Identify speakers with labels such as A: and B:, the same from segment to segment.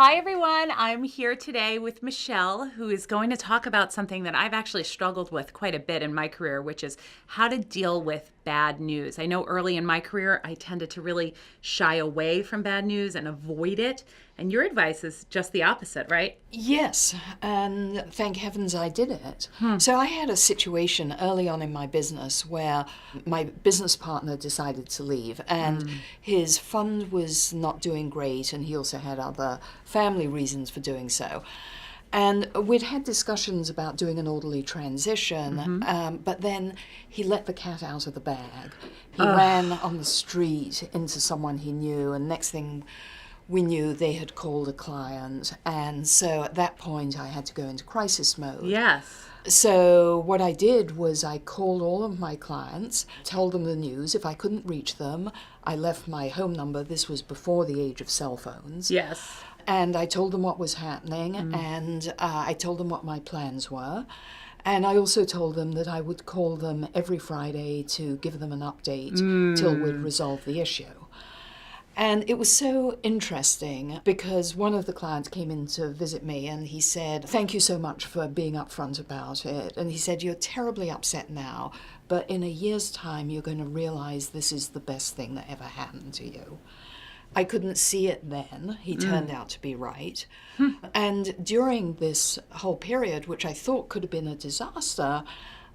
A: Hi, everyone. I'm here today with Michelle, who is going to talk about something that I've actually struggled with quite a bit in my career, which is how to deal with bad news. I know early in my career, I tended to really shy away from bad news and avoid it. And your advice is just the opposite, right?
B: Yes, and thank heavens I did it. So I had a situation early on in my business where my business partner decided to leave, and his fund was not doing great, and he also had other family reasons for doing so. And we'd had discussions about doing an orderly transition, but then he let the cat out of the bag. He ran on the street into someone he knew, and next thing we knew they had called a client, and so at that point I had to go into crisis mode.
A: Yes.
B: So what I did was I called all of my clients, told them the news. If I couldn't reach them, I left my home number. This was before the age of cell phones.
A: Yes.
B: And I told them what was happening, and I told them what my plans were. And I also told them that I would call them every Friday to give them an update till we'd resolve the issue. And it was so interesting because one of the clients came in to visit me and he said, "Thank you so much for being upfront about it." And he said, "You're terribly upset now, but in a year's time, you're going to realize this is the best thing that ever happened to you." I couldn't see it then. He turned out to be right. And during this whole period, which I thought could have been a disaster,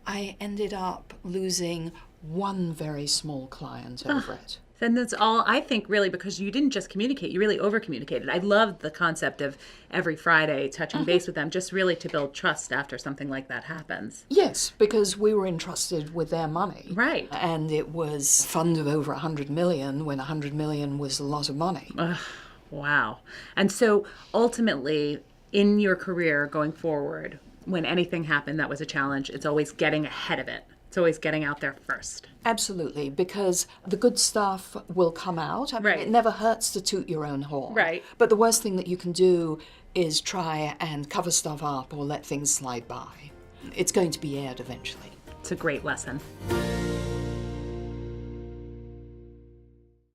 B: I ended up losing one very small client over it.
A: And that's all, I think, really, because you didn't just communicate, you really over-communicated. I love the concept of every Friday touching base with them, just really to build trust after something like that happens.
B: Yes, because we were entrusted with their money.
A: Right.
B: And it was a fund of over 100 million when 100 million was a lot of money.
A: Wow. And so ultimately, in your career going forward, when anything happened that was a challenge, it's always getting ahead of it. It's always getting out there first.
B: Absolutely, because the good stuff will come out. I mean,
A: Right.
B: It never hurts to toot your own horn.
A: Right.
B: But the worst thing that you can do is try and cover stuff up or let things slide by. It's going to be aired eventually.
A: It's a great lesson.